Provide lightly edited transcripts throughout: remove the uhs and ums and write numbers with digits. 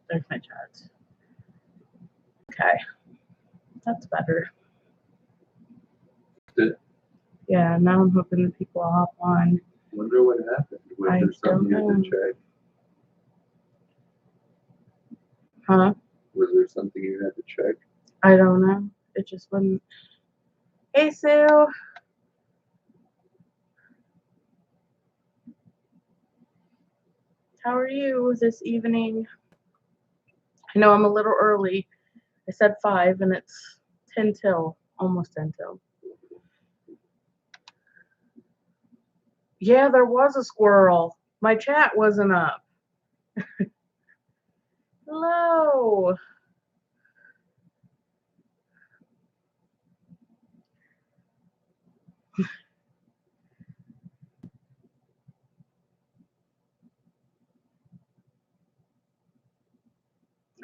There's my chat. Okay. That's better. Good. Yeah, now I'm hoping that people will hop on. Wonder what happened. Was I there something don't you had know. to check? Huh? Was there something you had to check? I don't know. It just wouldn't. Hey, Sue. How are you this evening? I know I'm a little early. I said 5 and it's 10 till. Almost 10 till. Yeah, there was a squirrel. My chat wasn't up. Hello.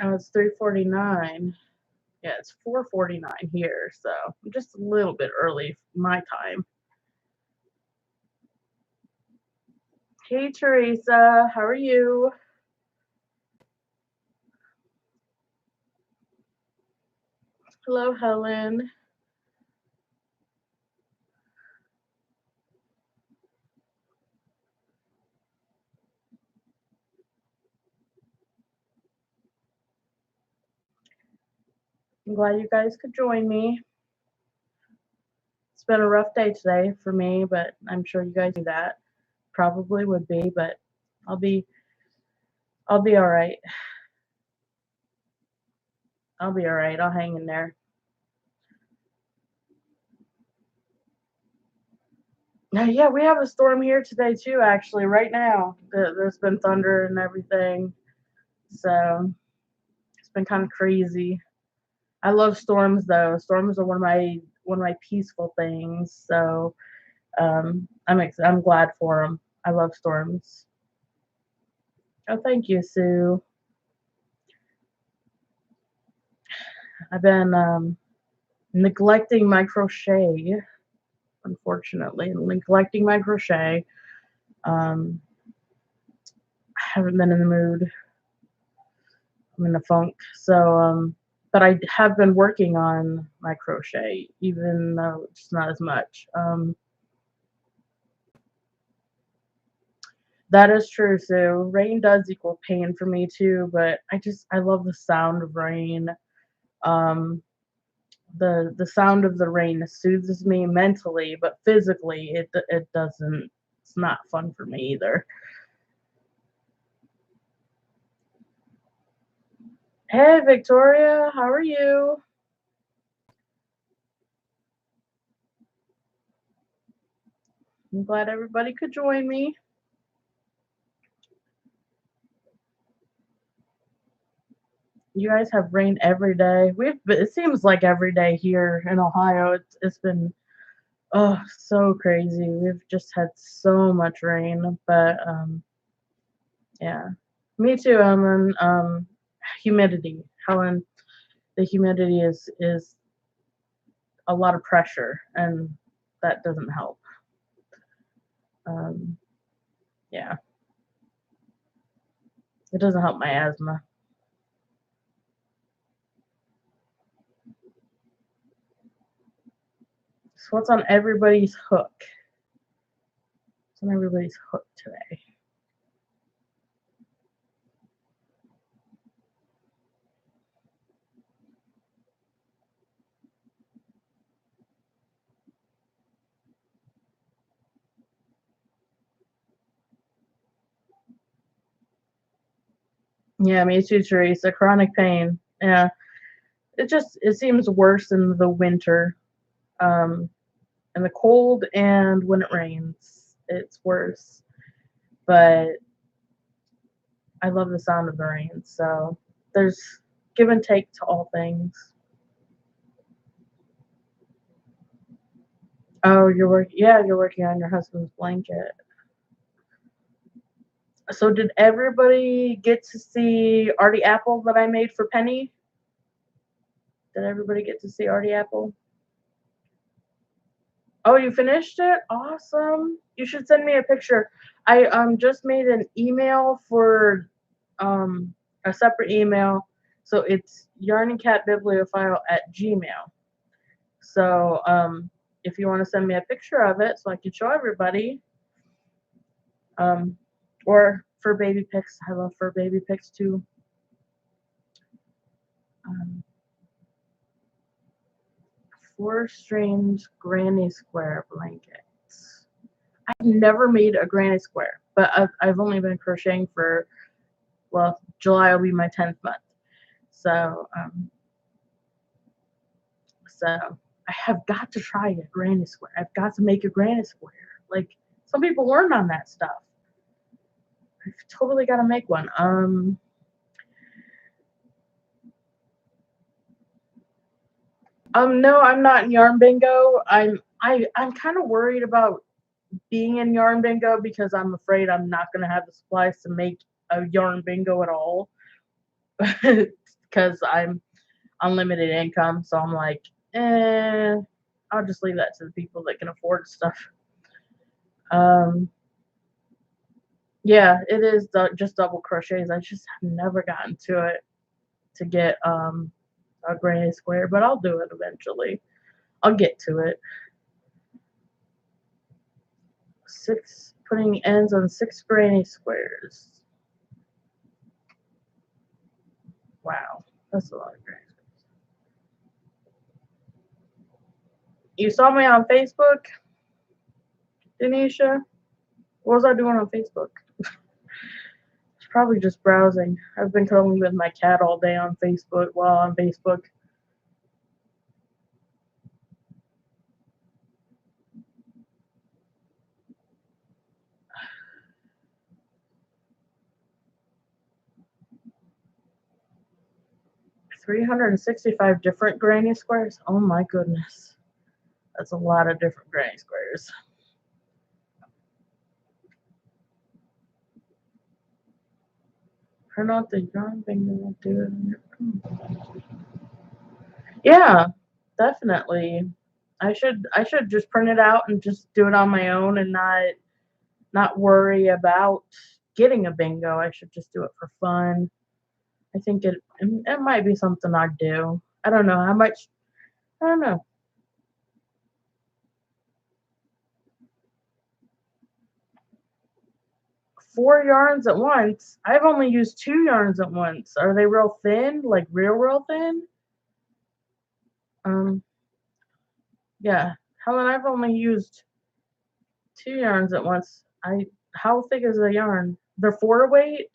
Oh, it's 3:49. Yeah, it's 4:49 here, so I'm just a little bit early my time. Hey, Teresa, how are you? Hello, Helen. I'm glad you guys could join me. It's been a rough day today for me, but I'm sure you guys knew that. Probably would be, but I'll be all right. I'll be all right. I'll hang in there. Yeah, we have a storm here today too, actually, right now. There's been thunder and everything. So it's been kind of crazy. I love storms though. Storms are one of my peaceful things. So I'm glad for them. I love storms. Oh, thank you, Sue. I've been neglecting my crochet, unfortunately, neglecting my crochet. I haven't been in the mood. I'm in a funk. So, but I have been working on my crochet, even though it's not as much. That is true, Sue. Rain does equal pain for me too, but I love the sound of rain. Um, the sound of the rain soothes me mentally, but physically it doesn't. It's not fun for me either. Hey, Victoria, how are you? I'm glad everybody could join me. You guys have rain every day. It seems like every day here in Ohio. It's been oh so crazy. We've just had so much rain, but yeah, me too. Humidity, Helen. The humidity is a lot of pressure, and that doesn't help. Um, yeah, it doesn't help my asthma. So what's on everybody's hook? What's on everybody's hook today? Yeah, me too, Teresa. Chronic pain. Yeah, it seems worse in the winter, um, in the cold, and when it rains, it's worse. But I love the sound of the rain, so there's give and take to all things. Oh, you're working. Yeah, you're working on your husband's blanket. So did everybody get to see Artie Apple that I made for Penny? Did everybody get to see Artie Apple? Oh, you finished it? Awesome. You should send me a picture. I just made an email for um a separate email. So it's yarningcatbibliophile@gmail. So if you want to send me a picture of it so I can show everybody, or fur baby pics. I love fur baby pics too. Um, 4 strings granny square blankets. I've never made a granny square, but I've only been crocheting for, well, July will be my 10th month. So I have got to try a granny square. I've got to make a granny square. Like, some people learn on that stuff. I've totally got to make one. No, I'm not in Yarn Bingo. I'm kind of worried about being in Yarn Bingo because I'm afraid I'm not gonna have the supplies to make a Yarn Bingo at all. Because I'm unlimited income, so I'm like, I'll just leave that to the people that can afford stuff. Yeah, it is just double crochets. I just have never gotten to it to get a granny square, but I'll do it eventually. I'll get to it. 6 putting ends on 6 granny squares. Wow, that's a lot of granny squares. You saw me on Facebook, Denisha? What was I doing on Facebook? Probably just browsing. I've been cuddling with my cat all day on Facebook while on Facebook. $365 different granny squares. Oh my goodness. That's a lot of different granny squares. Print out the yarn bingo, do it on your phone. Yeah, definitely. I should just print it out and just do it on my own and not worry about getting a bingo. I should just do it for fun. I think it might be something I'd do. I don't know how much. I don't know. 4 yarns at once. I've only used 2 yarns at once. Are they real thin? Like real thin? Yeah. Helen, I've only used 2 yarns at once. How thick is the yarn? They're 4 weight?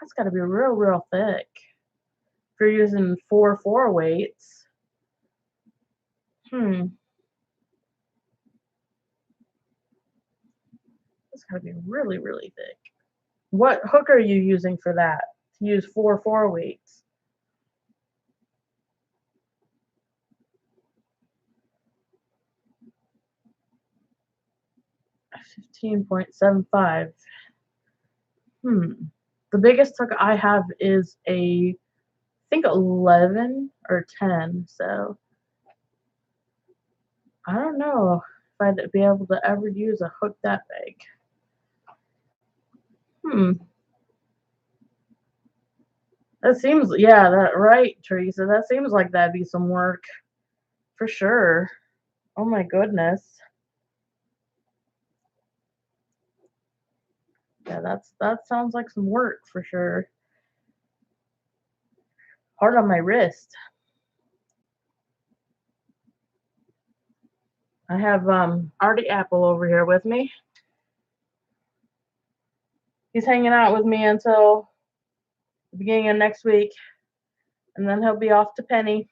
That's gotta be real thick. If you're using 4 weights. That's gotta be really thick. What hook are you using for that? To use 4 weights? $15.75. The biggest hook I have is I think 11 or 10, so I don't know if I'd be able to ever use a hook that big. That seems, yeah, that right, Teresa. That seems like that'd be some work for sure. Oh my goodness. Yeah, that sounds like some work for sure. Hard on my wrist. I have Artie Apple over here with me. He's hanging out with me until the beginning of next week, and then he'll be off to Penny.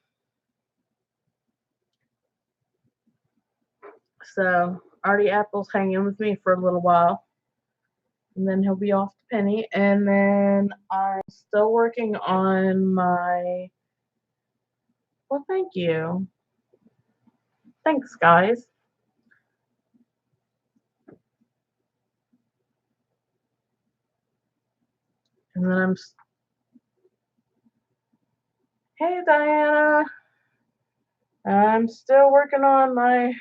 So Artie Apple's hanging with me for a little while, and then he'll be off to Penny, and then I'm still working on my. Well, thank you. Thanks, guys. And then hey, Diana. I'm still working on my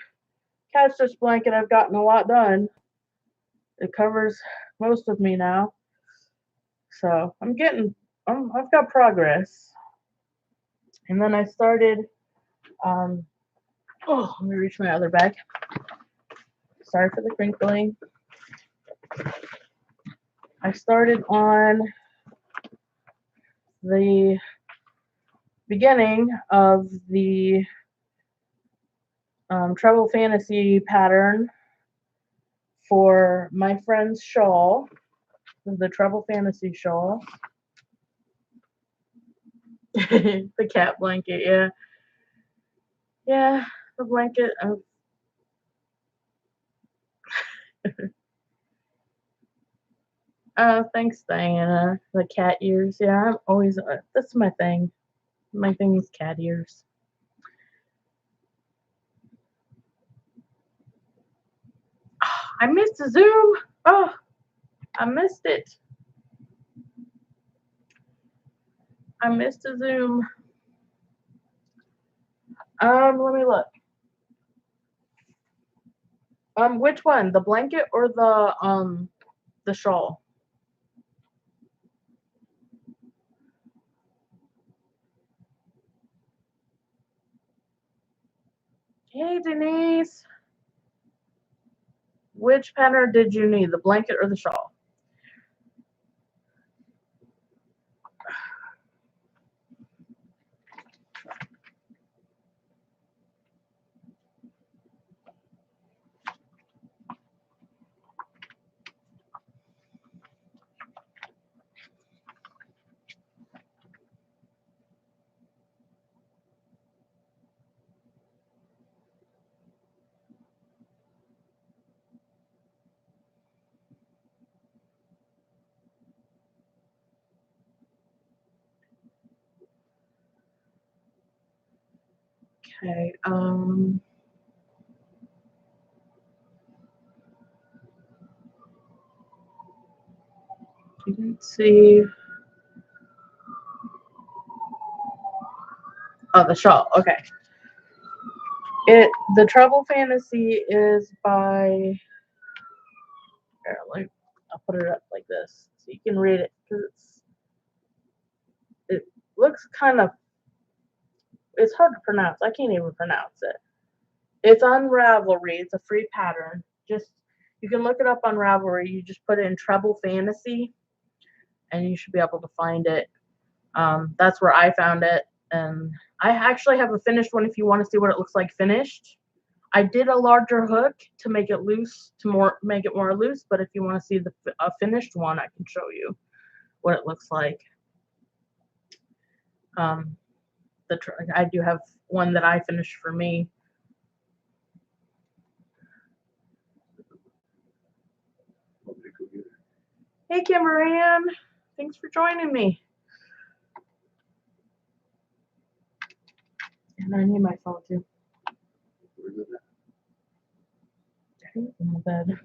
cat stitch blanket. I've gotten a lot done. It covers most of me now. So I'm getting I've got progress. And then I started, um, oh, let me reach my other bag. Sorry for the crinkling. I started on the beginning of the treble fantasy pattern for my friend's shawl, the treble fantasy shawl. The cat blanket, yeah. Yeah, the blanket. Thanks, Diana. The cat ears. Yeah, I'm always, that's my thing. My thing is cat ears. I missed the Zoom. Oh, I missed it. I missed the Zoom. Let me look. Which one? The blanket or the shawl? Hey, Denise. Which pattern did you need? The blanket or the shawl? Okay. You can see. Oh, the shawl. Okay. The Trouble Fantasy is by. Here, I'll put it up like this so you can read it because it looks kind of. It's hard to pronounce. I can't even pronounce it. It's on Ravelry. It's a free pattern. Just you can look it up on Ravelry. You just put in Treble Fantasy, and you should be able to find it. That's where I found it, and I actually have a finished one. If you want to see what it looks like finished, I did a larger hook to make it loose, make it more loose. But if you want to see a finished one, I can show you what it looks like. I do have one that I finished for me. Hey, Kimberan, thanks for joining me. And I need my phone too. In the bed.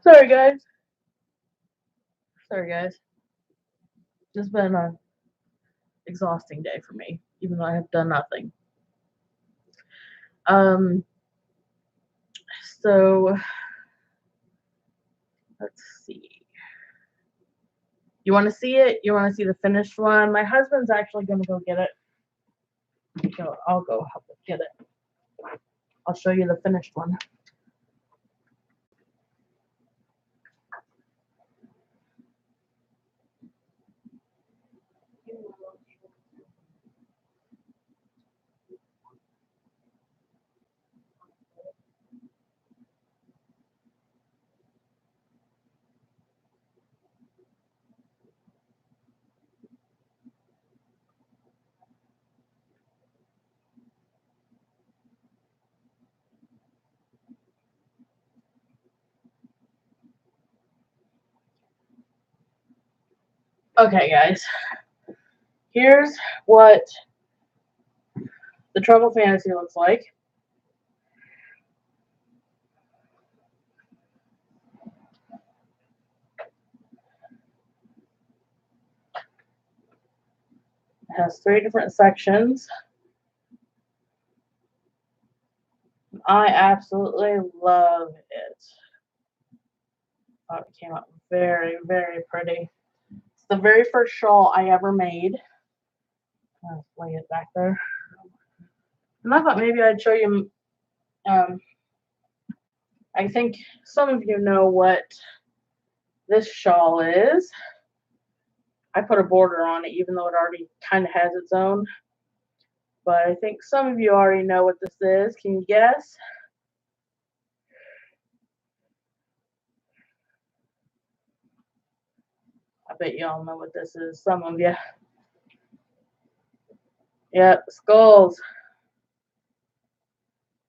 Sorry, guys. It's been an exhausting day for me, even though I have done nothing. So let's see. You want to see it? You want to see the finished one? My husband's actually going to go get it. So I'll go help him get it. I'll show you the finished one. Okay, guys. Here's what the Trouble Fantasy looks like. It has 3 different sections. I absolutely love it. Oh, it came out very, very pretty. It's the very first shawl I ever made. I'll lay it back there. And I thought maybe I'd show you. Um, I think some of you know what this shawl is. I put a border on it, even though it already kind of has its own. But I think some of you already know what this is. Can you guess? I bet you all know what this is. Some of you. Yep, skulls.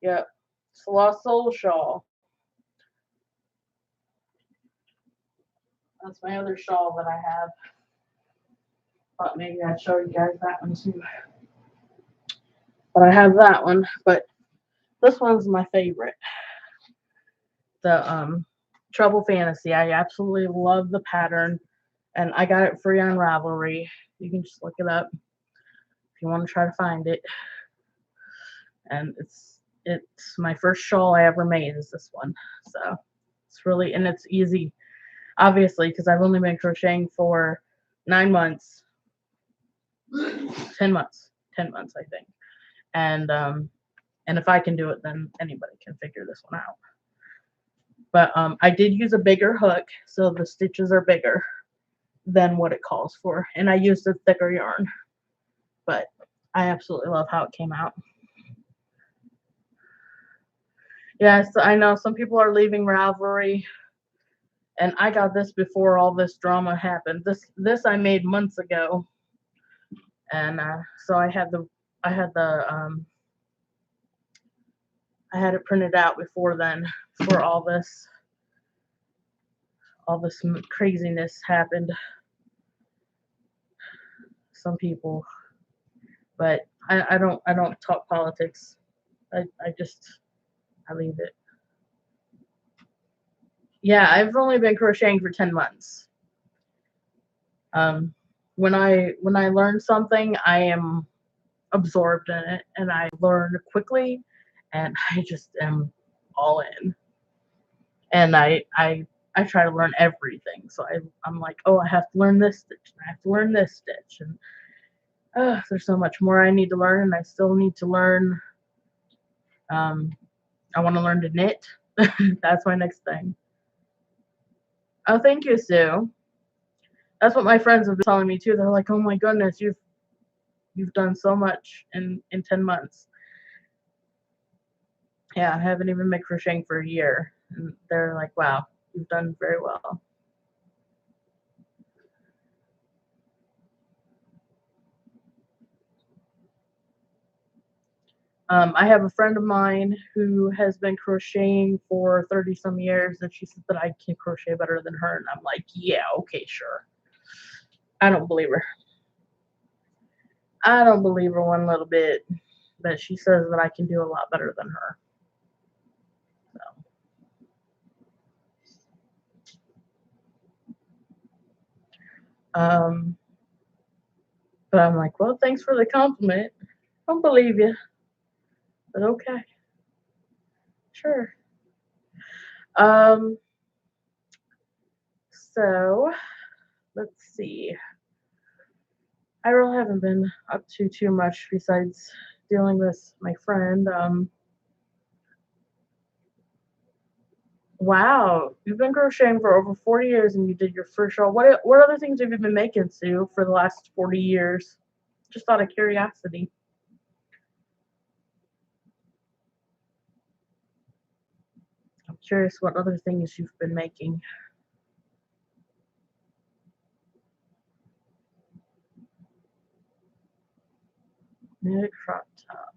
Yep, it's the Lost Soul shawl. That's my other shawl that I have. Thought maybe I'd show you guys that one too. But I have that one. But this one's my favorite. The Trouble Fantasy. I absolutely love the pattern, and I got it free on Ravelry. You can just look it up if you want to try to find it. And it's my first shawl I ever made is this one. So it's really, and it's easy, obviously, because I've only been crocheting for 9 months, 10 months, 10 months, I think. And if I can do it, then anybody can figure this one out. But I did use a bigger hook, so the stitches are bigger than what it calls for. And I used a thicker yarn. But I absolutely love how it came out. Yes, I know some people are leaving Ravelry, and I got this before all this drama happened. This I made months ago, and so I had it printed out before then, before all this craziness happened. Some people, but I don't talk politics. I leave it. Yeah, I've only been crocheting for 10 months. When I learn something, I am absorbed in it, and I learn quickly, and I just am all in. And I try to learn everything. So I'm like, oh, I have to learn this stitch, and I have to learn this stitch, and there's so much more I need to learn, and I still need to learn. I want to learn to knit. That's my next thing. Oh, thank you, Sue. That's what my friends have been telling me too. They're like, "Oh my goodness, you've done so much in 10 months." Yeah, I haven't even been crocheting for a year, and they're like, "Wow, you've done very well." I have a friend of mine who has been crocheting for 30 some years, and she said that I can crochet better than her, and I'm like, "Yeah, okay, sure." I don't believe her. I don't believe her one little bit, but she says that I can do a lot better than her. So. But I'm like, well, thanks for the compliment. I don't believe you, but okay, sure. Um, so let's see. I really haven't been up to too much besides dealing with my friend. Wow, you've been crocheting for over 40 years, and you did your first shawl. What other things have you been making, Sue, for the last 40 years? Just out of curiosity. I'm curious what other things you've been making. Knit crop top.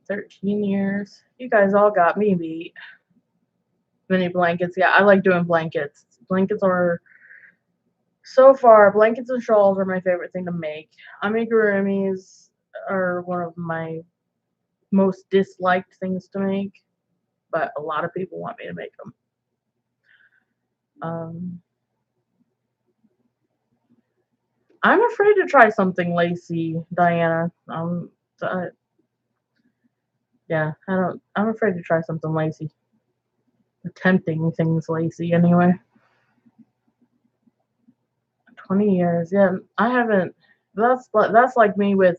13 years. You guys all got me beat. Mini blankets. Yeah, I like doing blankets. Blankets are, so far, blankets and shawls are my favorite thing to make. Amigurumis are one of my most disliked things to make, but a lot of people want me to make them. I'm afraid to try something lacy, Diana. Yeah, I'm afraid to try something lacy. Attempting things lacy anyway. 20 years. Yeah, I haven't. That's like me with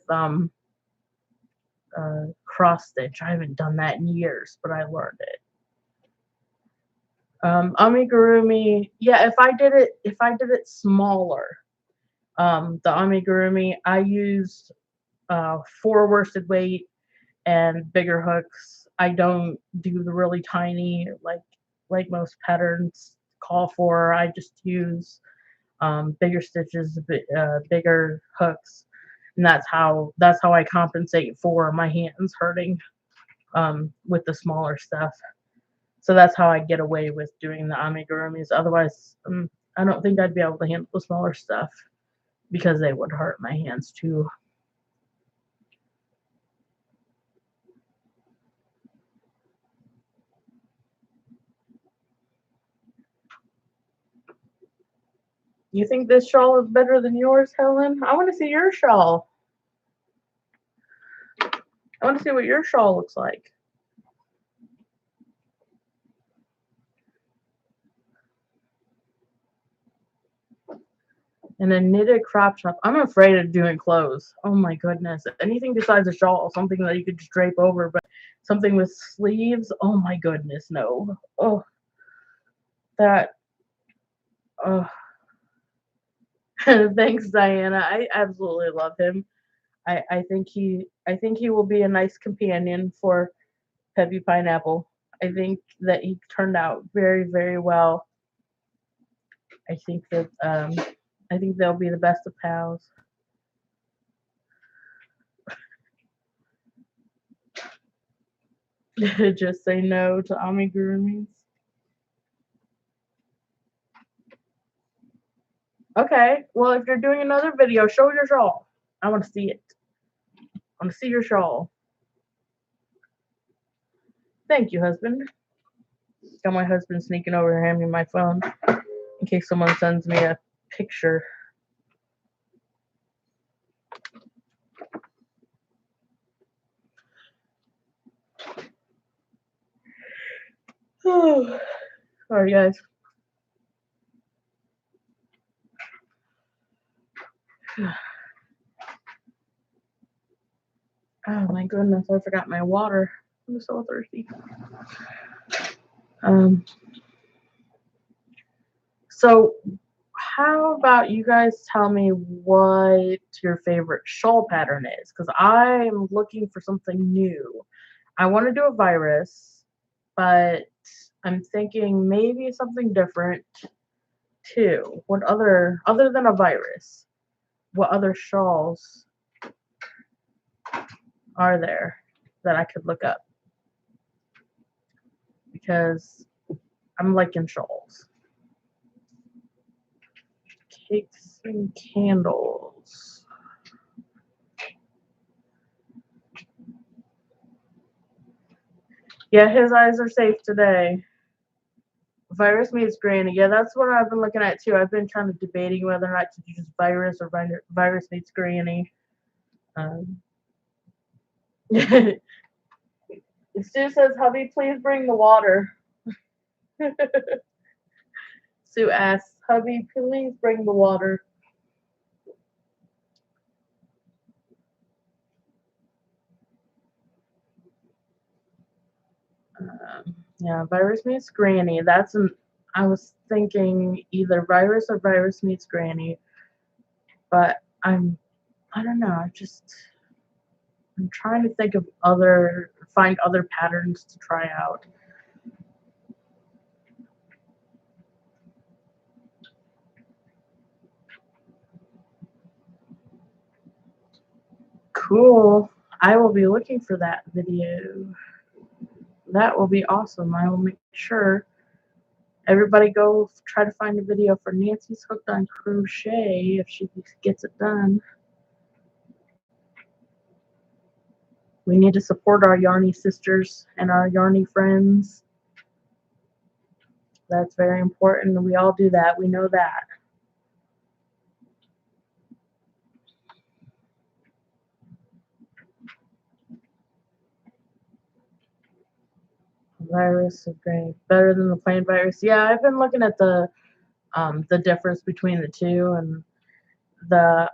cross stitch. I haven't done that in years, but I learned it. Amigurumi. Yeah, if I did it smaller, the amigurumi, I used 4 worsted weight and bigger hooks. I don't do the really tiny like most patterns call for. I just use bigger stitches, bigger hooks, and that's how I compensate for my hands hurting with the smaller stuff. So that's how I get away with doing the amigurumis. Otherwise, I don't think I'd be able to handle the smaller stuff because they would hurt my hands too. You think this shawl is better than yours, Helen? I want to see your shawl. I want to see what your shawl looks like. And a knitted crop top. I'm afraid of doing clothes. Oh my goodness. Anything besides a shawl, something that you could just drape over, but something with sleeves, oh my goodness, no. Oh, that. Oh. Thanks, Diana. I absolutely love him. I think he will be a nice companion for Peppy Pineapple. I think that he turned out very, very well. I think they'll be the best of pals. Just say no to amigurumis. Okay, well, if you're doing another video, show your shawl. I want to see it. I want to see your shawl. Thank you, husband. Got my husband sneaking over here, handing me my phone in case someone sends me a picture. Sorry, guys. Oh my goodness, I forgot my water. I'm so thirsty. So how about you guys tell me what your favorite shawl pattern is? Because I'm looking for something new. I want to do a virus, but I'm thinking maybe something different too. What other than a virus, what other shawls are there that I could look up? Because I'm liking shawls. Cakes and candles. Yeah, his eyes are safe today. Virus meets Granny. Yeah, that's what I've been looking at too. I've been kind of debating whether or not to use Virus or Virus meets Granny. Sue says, "Hubby, please bring the water." Sue asks, "Hubby, please bring the water." Yeah, Virus meets Granny. I was thinking either Virus or Virus meets Granny, but I don't know. I'm trying to think of find other patterns to try out. Cool. I will be looking for that video. That will be awesome. I will make sure everybody go try to find a video for Nancy's Hooked on Crochet if she gets it done. We need to support our Yarny sisters and our Yarny friends. That's very important. We all do that. We know that. Virus of gray. Better than the plain virus. Yeah, I've been looking at the difference between the two, and the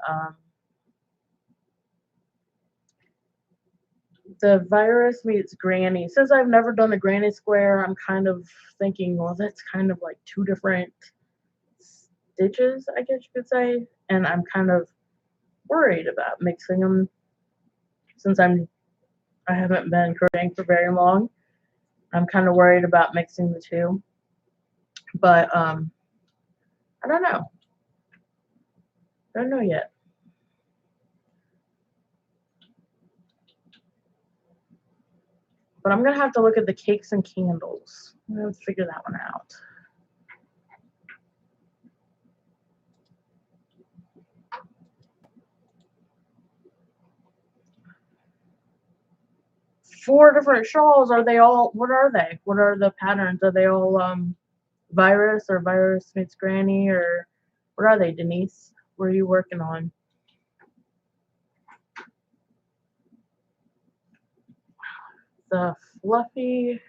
virus meets granny. Since I've never done a granny square, I'm kind of thinking, well, that's kind of like two different stitches, I guess you could say, and I'm kind of worried about mixing them since I haven't been crocheting for very long. I'm kind of worried about mixing the two, but I don't know. I don't know yet. But I'm gonna have to look at the cakes and candles. I'm gonna figure that one out. Four different shawls. Are they all? What are they? What are the patterns? Are they all virus or virus meets granny, or what are they, Denise? What are you working on? The fluffy.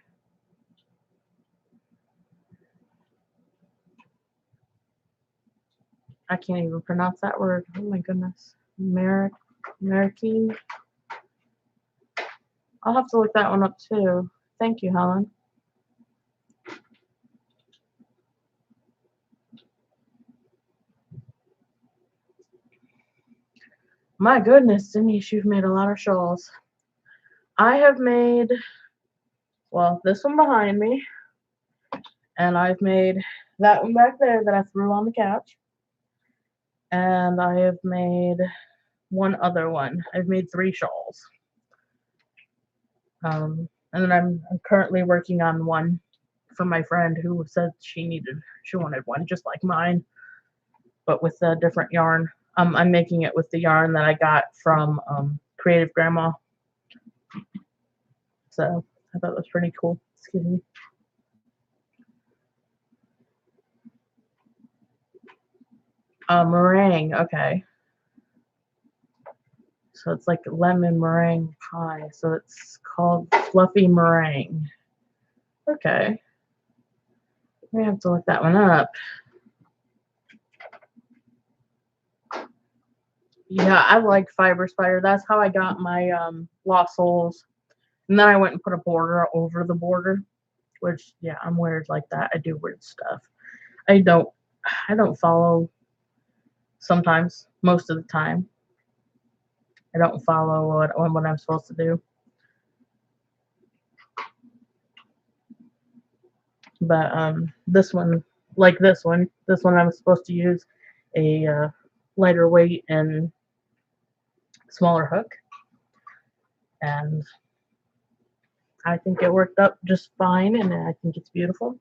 I can't even pronounce that word. Oh my goodness. American. I'll have to look that one up too. Thank you, Helen. My goodness, Denise, you've made a lot of shawls. I have made, well, this one behind me, and I've made that one back there that I threw on the couch, and I have made one other one. I've made 3 shawls. And then I'm currently working on one for my friend who said she wanted one just like mine, but with a different yarn. I'm making it with the yarn that I got from Creative Grandma. So I thought that was pretty cool. Excuse me. Meringue, okay. So it's like lemon meringue pie. So it's called fluffy meringue. Okay. We have to look that one up. Yeah, I like Fiber Spider. That's how I got my Lost Souls. And then I went and put a border over the border, which, yeah, I'm weird like that. I do weird stuff. I don't follow sometimes, most of the time. I don't follow what I'm supposed to do. But this one, like this one I'm supposed to use a lighter weight and smaller hook. And I think it worked up just fine, and I think it's beautiful.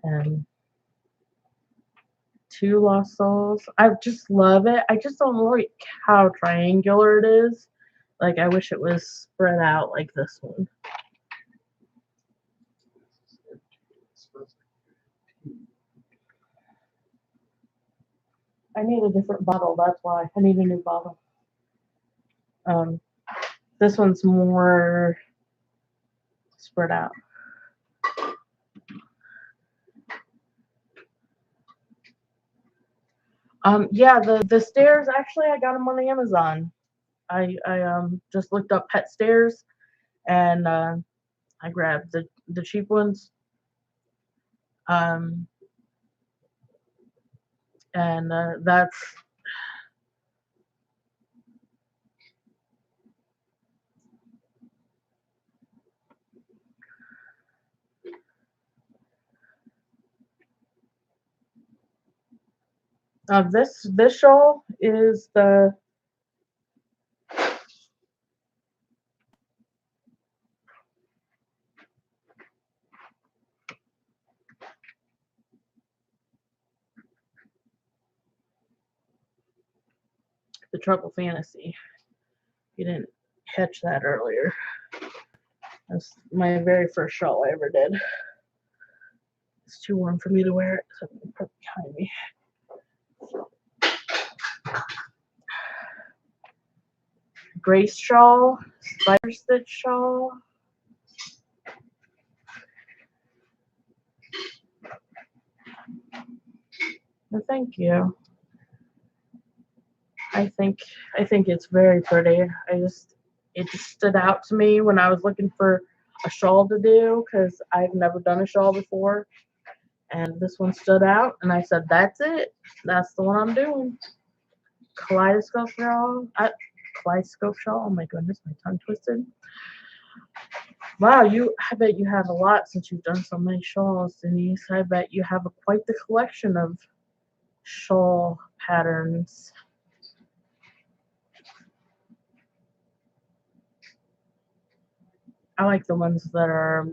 And 2 Lost Souls. I just love it. I just don't like how triangular it is. Like, I wish it was spread out like this one. I need a different bottle, that's why. I need a new bottle. This one's more spread out. Yeah, the stairs, actually, I got them on Amazon. I just looked up pet stairs, and I grabbed the cheap ones. And that's this shawl is the Trouble Fantasy. You didn't catch that earlier. That's my very first shawl I ever did. It's too warm for me to wear it, so I'm gonna put it behind me. Grace shawl, spider stitch shawl. Well, thank you. I think I think it's very pretty. It just stood out to me when I was looking for a shawl to do because I've never done a shawl before, and this one stood out, and I said, "That's it. That's the one I'm doing." Kaleidoscope shawl. Kaleidoscope shawl. Oh my goodness, my tongue twisted. Wow, I bet you have a lot since you've done so many shawls, Denise. I bet you have quite the collection of shawl patterns. I like the ones that are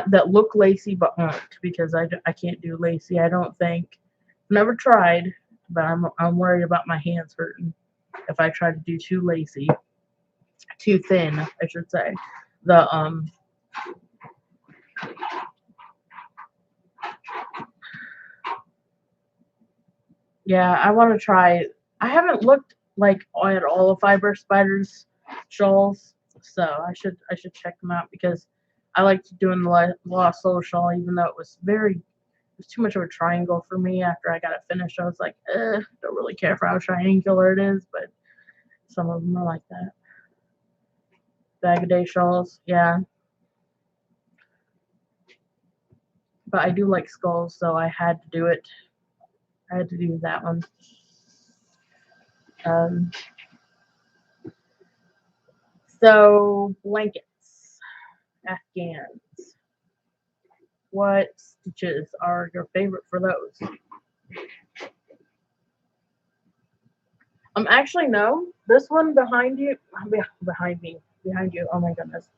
that look lacy but aren't because I can't do lacy. I don't think. Never tried, but I'm worried about my hands hurting if I try to do too lacy, too thin, I should say. The Yeah, I want to try. I haven't looked like at all of Fiber Spider's shawls, so I should check them out because I liked doing the Lost Soul shawl, even though it was too much of a triangle for me. After I got it finished, I was like, don't really care for how triangular it is, but some of them are like that. Bag of Day shawls, yeah, but I do like skulls, so I had to do it. I had to do that one. Um, so blankets, Afghans. What stitches are your favorite for those? Actually, no. This one behind you, behind me, behind you. Oh my goodness,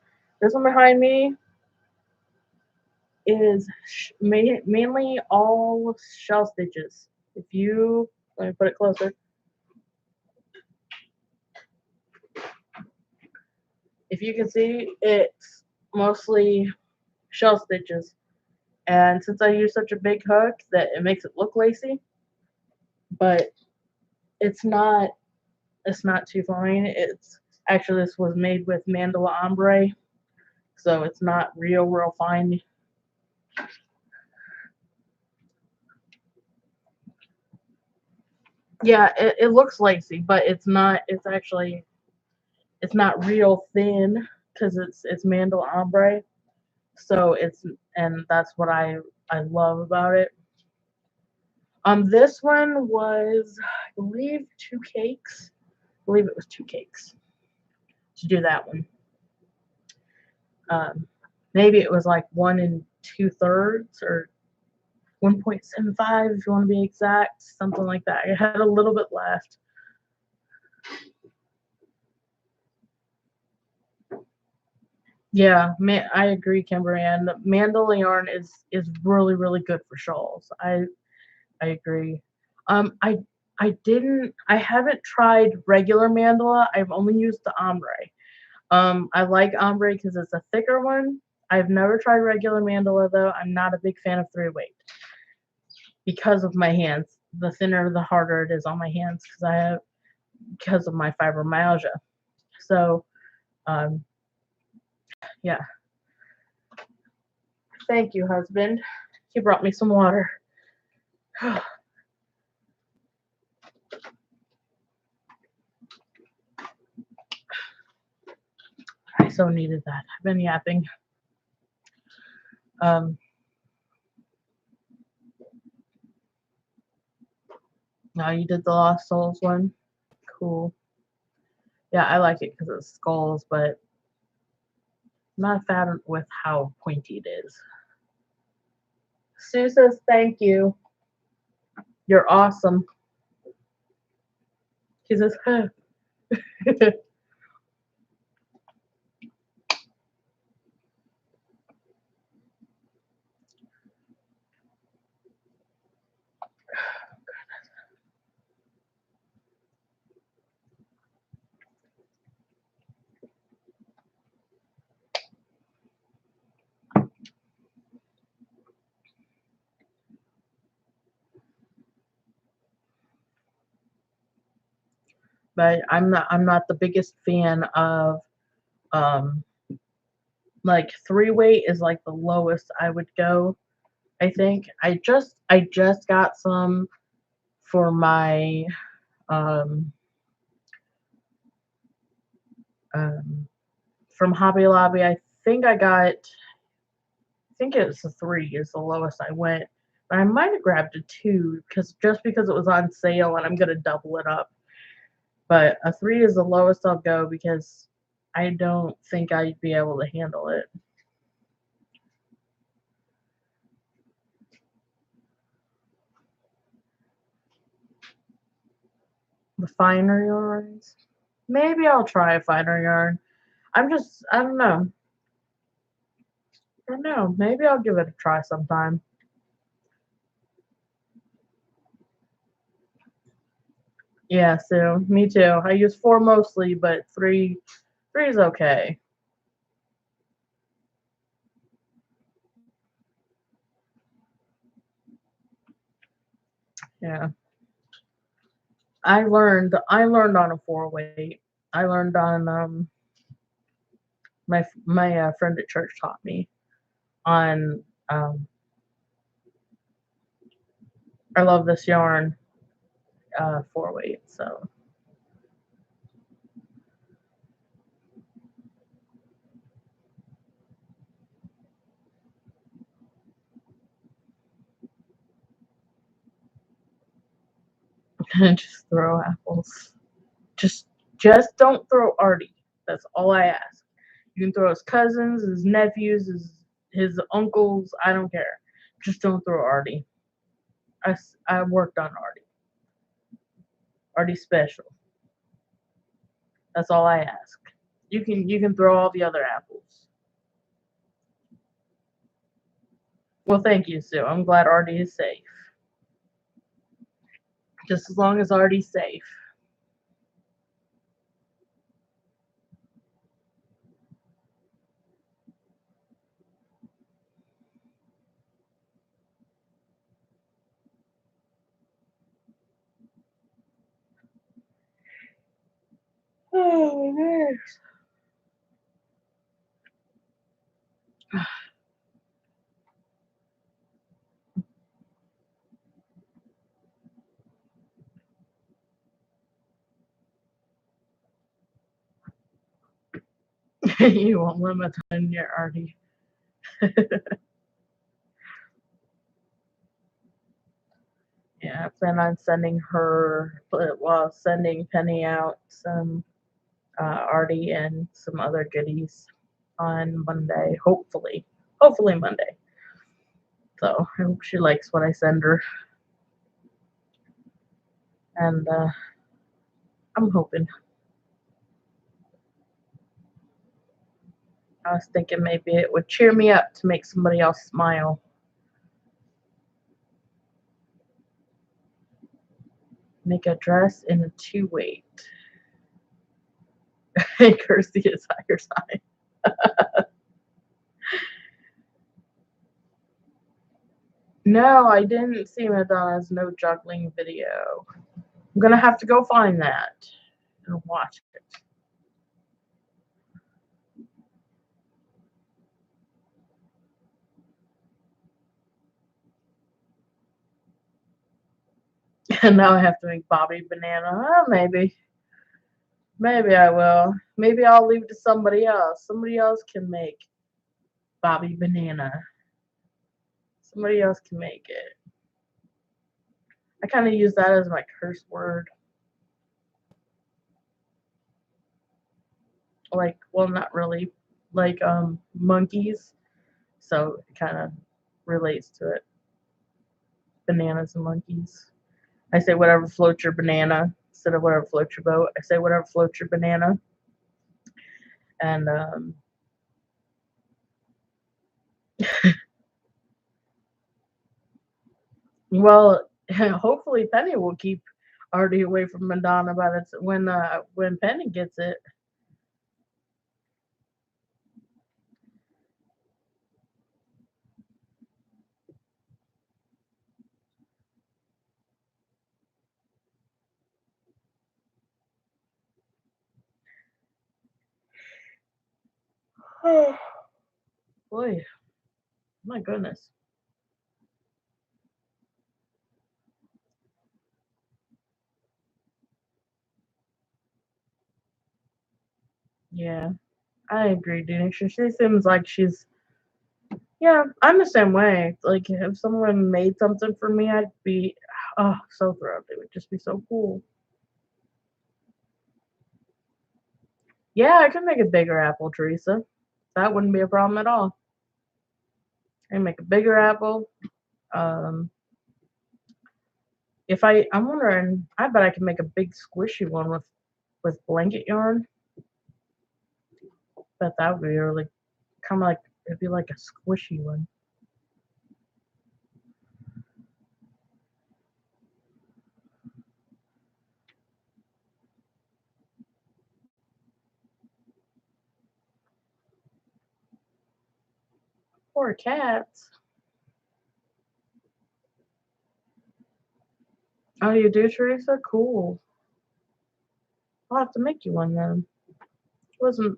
this one behind me is mainly all shell stitches. If you Let me put it closer. If you can see, it's mostly shell stitches. And since I use such a big hook, that it makes it look lacy, but it's not. It's not too fine. It's actually this was made with Mandala Ombre, so it's not real fine. Yeah, it looks lacy, but it's not. It's not real thin because it's Mandala Ombre. So and that's what I love about it. This one was, I believe, 2 cakes. I believe it was 2 cakes to do that one. Um, Maybe it was like 1 2/3 or 1.75 if you want to be exact, something like that. I had a little bit left. Yeah, I agree, Kimberly. And mandala yarn is really good for shawls. I agree. I haven't tried regular mandala. I've only used the ombre. I like ombre because it's a thicker one. I've never tried regular mandala though. I'm not a big fan of 3/weight because of my hands. The thinner, the harder it is on my hands because of my fibromyalgia. So, um, yeah. Thank you, husband. He brought me some water. I so needed that. I've been yapping. Um, Now you did the Lost Souls one. Cool. Yeah, I like it because it's skulls, but I'm not a fan with how pointy it is. Sue says thank you. You're awesome. He says, huh. But I'm not the biggest fan of um like 3/weight is like the lowest I would go. I think I just got some for my um, um, from Hobby Lobby. I think I think it was a 3 is the lowest I went. But I might have grabbed a 2 because it was on sale and I'm gonna double it up. But a 3 is the lowest I'll go because I don't think I'd be able to handle it. The finer yarns. Maybe I'll try a finer yarn. I don't know. I don't know. Maybe I'll give it a try sometime. Yeah, so me too. I use 4 mostly, but 3 is okay. Yeah. I learned on a 4 weight. I learned on my friend at church taught me on um I love this yarn 4 weight, so just throw apples. Just just don't throw Artie. That's all I ask. You can throw his cousins, his nephews, his uncles. I don't care. Just don't throw Artie. I worked on Artie. Artie special. That's all I ask. You can throw all the other apples. Well, thank you, Sue. I'm glad Artie is safe. Just as long as Artie's safe. Oh man. You won't limit on your Artie. Yeah, I plan on sending Penny out some Artie and some other goodies on Monday, hopefully. Hopefully Monday. So I hope she likes what I send her. And I'm hoping. I was thinking maybe it would cheer me up to make somebody else smile. Make a dress in a 2 weight. Kirsty is higher side. No, I didn't see Madonna's no juggling video. I'm gonna have to go find that and watch it. And now I have to make Bobby Banana. Oh, maybe I will. Maybe I'll leave it to somebody else. Somebody else can make Bobby Banana. Somebody else can make it. I kind of use that as my curse word. Like, well, not really. Like monkeys. So it kind of relates to it. Bananas and monkeys. I say whatever floats your banana instead of whatever floats your boat. I say whatever floats your banana. And well, hopefully Penny will keep Artie away from Madonna by the when Penny gets it. Oh boy, my goodness. Yeah, I agree, Denisha. She seems like she's, yeah, I'm the same way. Like, if someone made something for me, I'd be, oh, so thrilled. It would just be so cool. Yeah, I could make a bigger apple, Teresa. That wouldn't be a problem at all. I can make a bigger apple. Um, if I'm wondering, I bet I can make a big squishy one with blanket yarn. Bet that would be really kind of like it'd be like a squishy one. Poor cats. Oh, you do, Teresa? Cool. I'll have to make you one then.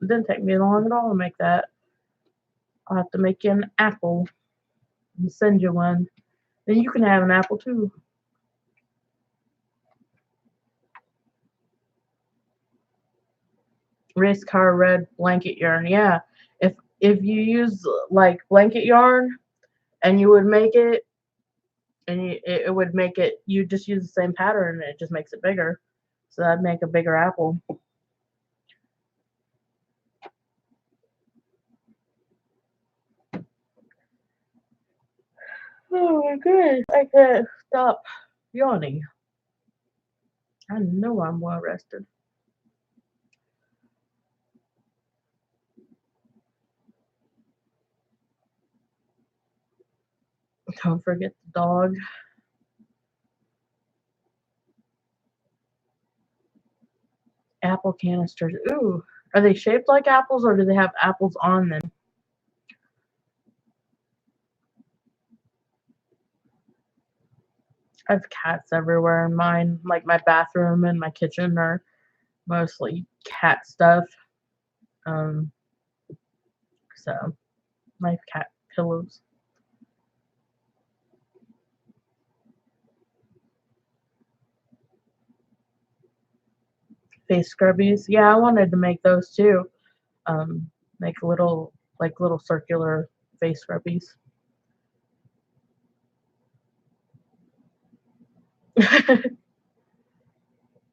Didn't take me long at all to make that. I'll have to make you an apple and send you one. Then you can have an apple too. Race car red blanket yarn. Yeah. If you use like blanket yarn and you would make it and it would make it you just use the same pattern and it just makes it bigger. So that'd make a bigger apple. Oh my goodness. I can't stop yawning. I know I'm well rested. Don't forget the dog. Apple canisters. Ooh. Are they shaped like apples or do they have apples on them? I have cats everywhere in mine. Like my bathroom and my kitchen are mostly cat stuff. Um, so my cat pillows. Face scrubbies. Yeah, I wanted to make those too. Um, make little circular face scrubbies.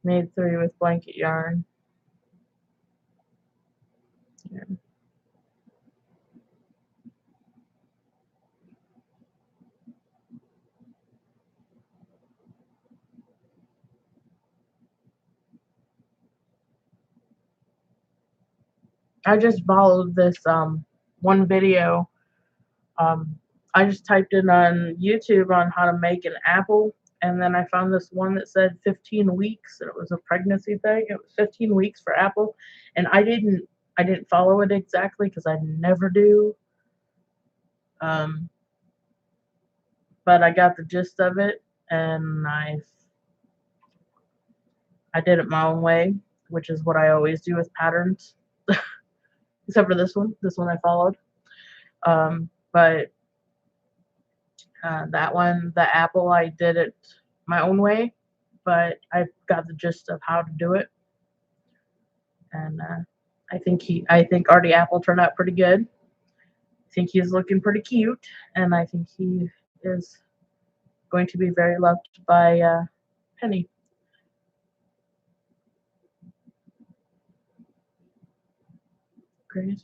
Made three with blanket yarn. Yeah. I just followed this one video. Um, I just typed in on YouTube on how to make an apple, and then I found this one that said 15 weeks, and it was a pregnancy thing. It was 15 weeks for apple, and I didn't follow it exactly because I never do. Um, but I got the gist of it, and I did it my own way, which is what I always do with patterns, except for this one. This one I followed. But that one, the apple, I did it my own way, but I got the gist of how to do it, and I think Artie Apple turned out pretty good. I think he's looking pretty cute, and I think he is going to be very loved by Penny. Great.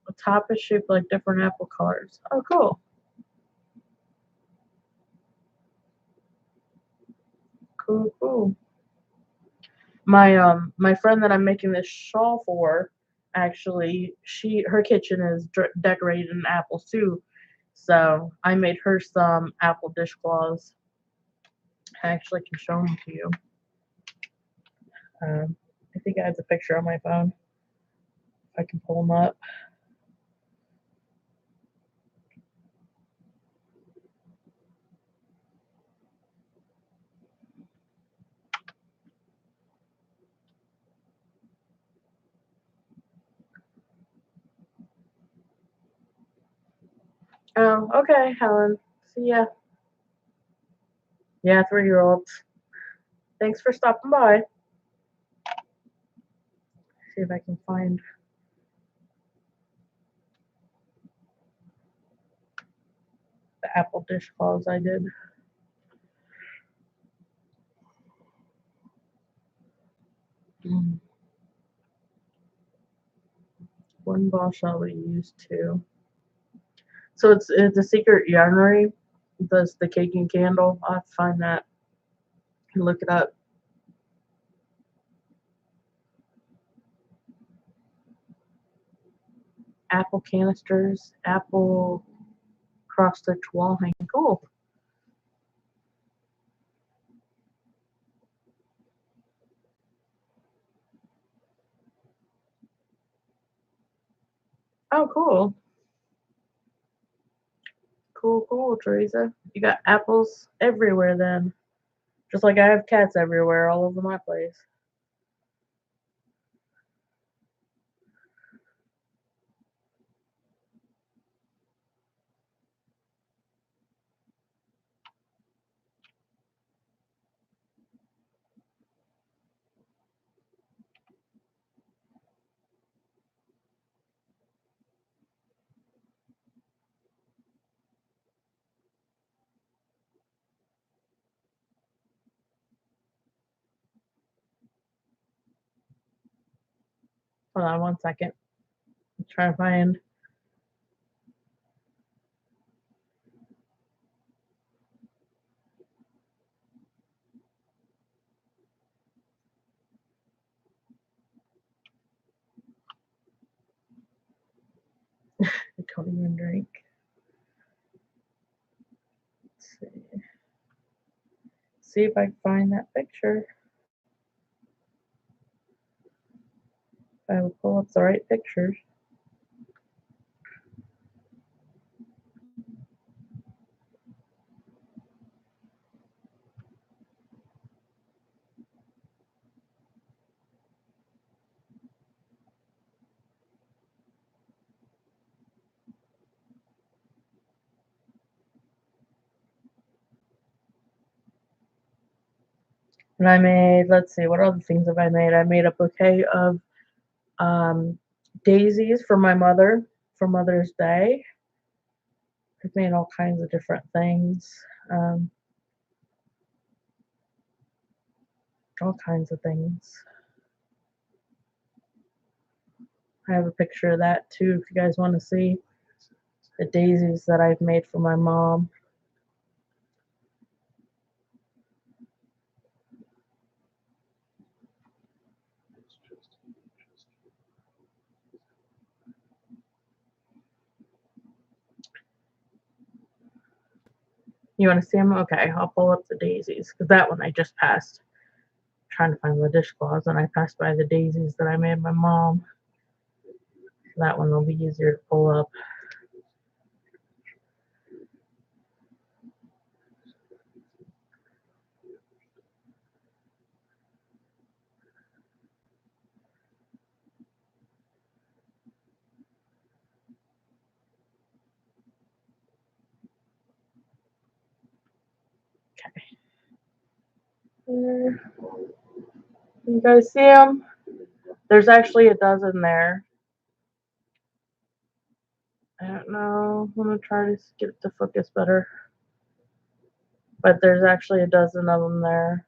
The top is shaped like different apple colors. Oh, cool, cool, cool. My friend that I'm making this shawl for, actually, her kitchen is decorated in apples too. So I made her some apple dishcloths. I actually can show them to you. Um, I think I have the picture on my phone. If I can pull them up. Oh, okay, Helen. See ya. Yeah, 3-year-olds. Thanks for stopping by. see if I can find the apple dishcloths I did. One ball shell we used two. So it's a secret yarnery. It does the cake and candle. I'll have to find that and look it up. Apple canisters, apple cross stitch wall hanging. Cool. Oh, cool. Cool, Teresa. You got apples everywhere then. Just like I have cats everywhere, all over my place. Hold on 1 second. I'm trying to find. I don't even drink. Let's see. See if I can find that picture. If I will pull up the right pictures. And I made, let's see, what other things have I made? I made a bouquet of daisies for my mother for Mother's Day. I've made all kinds of different things. All kinds of things. I have a picture of that too if you guys want to see the daisies that I've made for my mom. You want to see them? Okay, I'll pull up the daisies because that one I just passed. Trying to find the dishcloths, and I passed by the daisies that I made my mom. That one will be easier to pull up. Okay. There. You guys see them? There's actually a dozen there. I don't know. I'm gonna try to get it to focus better. But there's actually a dozen of them there.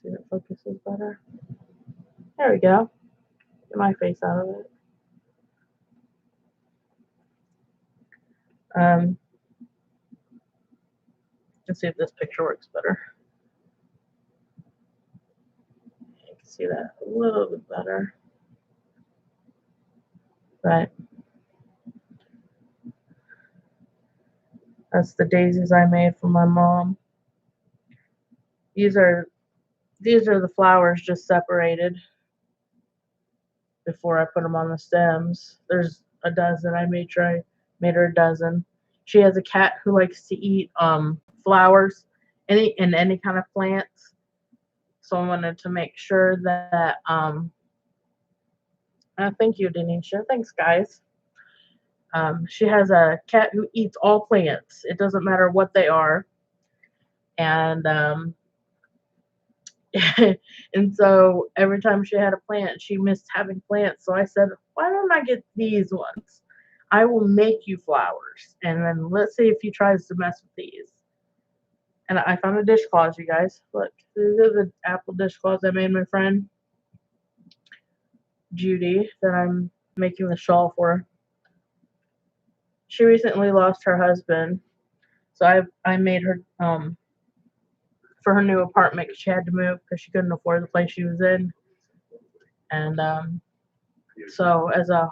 See if it focuses better. There we go. Get my face out of it. Let's see if this picture works better. You can see that a little bit better. But that's the daisies I made for my mom. These are the flowers just separated before I put them on the stems. There's a dozen. I made sure I made her a dozen. She has a cat who likes to eat flowers, any kind of plants. So I wanted to make sure that thank you, Denisha. Thanks, guys. She has a cat who eats all plants. It doesn't matter what they are. And And so every time she had a plant, she missed having plants. So I said, why don't I get these ones? I will make you flowers. And then let's see if he tries to mess with these. And I found a dishcloth, you guys. Look, these are the apple dishcloths I made my friend Judy that I'm making the shawl for. She recently lost her husband, so I made her for her new apartment 'cause she had to move because she couldn't afford the place she was in, and so as a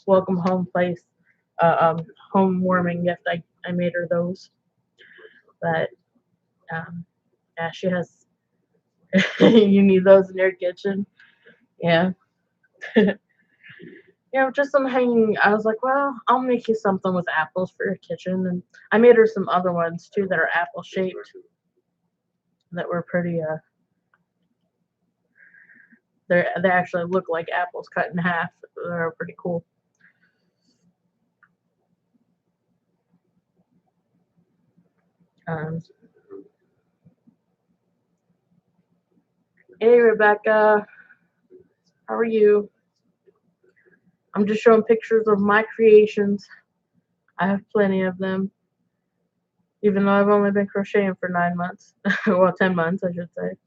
welcome home place, home warming gift, I made her those. But yeah, she has. You need those in your kitchen, yeah. Just some hanging. I was like, well, I'll make you something with apples for your kitchen, and I made her some other ones too that are apple shaped that were pretty. They actually look like apples cut in half. They're pretty cool. Um, hey Rebecca, how are you? I'm just showing pictures of my creations. I have plenty of them, even though I've only been crocheting for 9 months. Well, 10 months, I should say.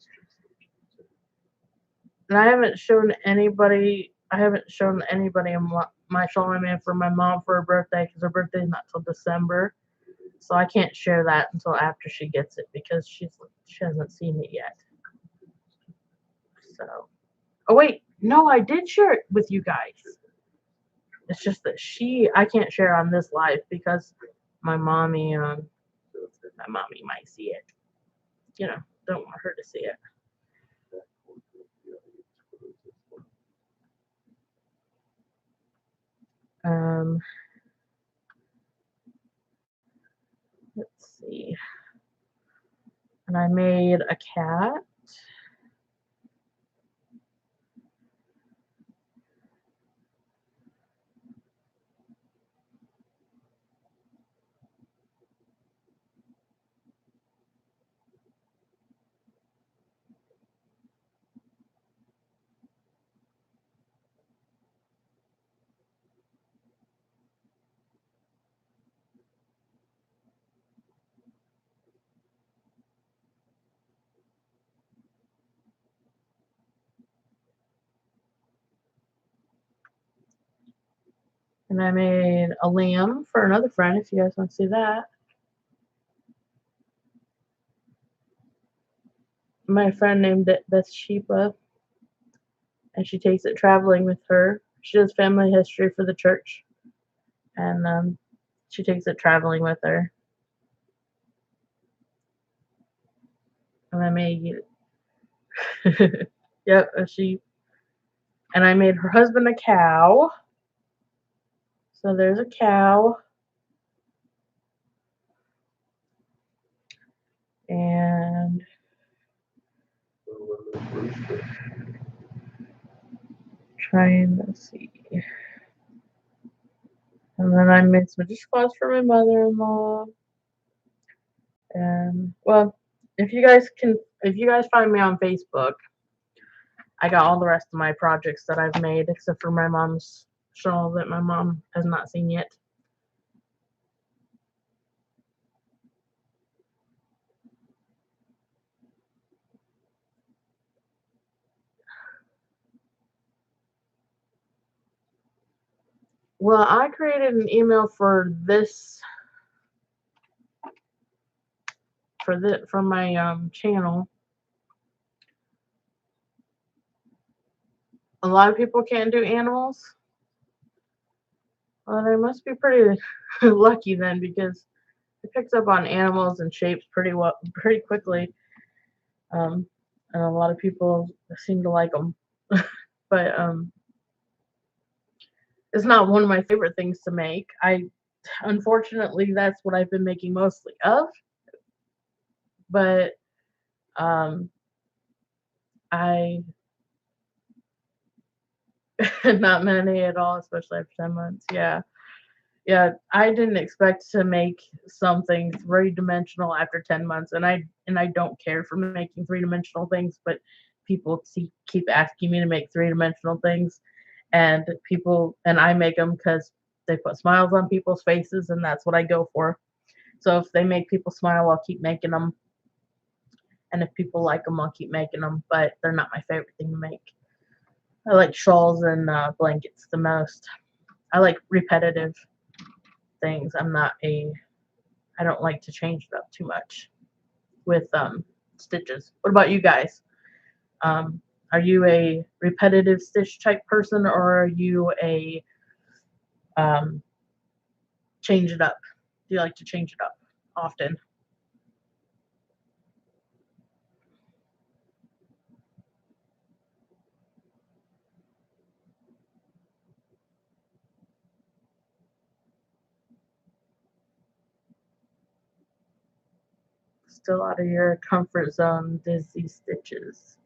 And I haven't shown anybody. I haven't shown anybody my shawl I made for my mom for her birthday because her birthday's not till December. So I can't share that until after she gets it because she hasn't seen it yet. So, oh wait, no, I did share it with you guys. It's just that I can't share on this live because my mommy might see it. Don't want her to see it. Um, let's see. And I made a cat. And I made a lamb for another friend if you guys want to see that. My friend named it Bathsheba, and she takes it traveling with her. She does family history for the church, and she takes it traveling with her. And I made, yep, a sheep. And I made her husband a cow. So there's a cow. And trying to see. And then I made some dishcloths for my mother-in-law. And well, if you guys find me on Facebook, I got all the rest of my projects that I've made except for my mom's shawl that my mom has not seen yet. Well, I created an email for this for my channel. A lot of people can't do animals. Well, they must be pretty lucky then because it picks up on animals and shapes pretty quickly. And a lot of people seem to like them. But it's not one of my favorite things to make. Unfortunately, that's what I've been making mostly of. But um, I not many at all, especially after 10 months. Yeah. Yeah, I didn't expect to make something three-dimensional after 10 months, and I don't care for making three-dimensional things, but people keep asking me to make three-dimensional things, and I make them because they put smiles on people's faces, and that's what I go for. So if they make people smile, I'll keep making them, and if people like them, I'll keep making them, but they're not my favorite thing to make. I like shawls and blankets the most. I like repetitive things. I don't like to change it up too much with stitches. What about you guys? Um, are you a repetitive stitch type person, or are you a um, change it up? Do you like to change it up often? Still out of your comfort zone, dizzy stitches.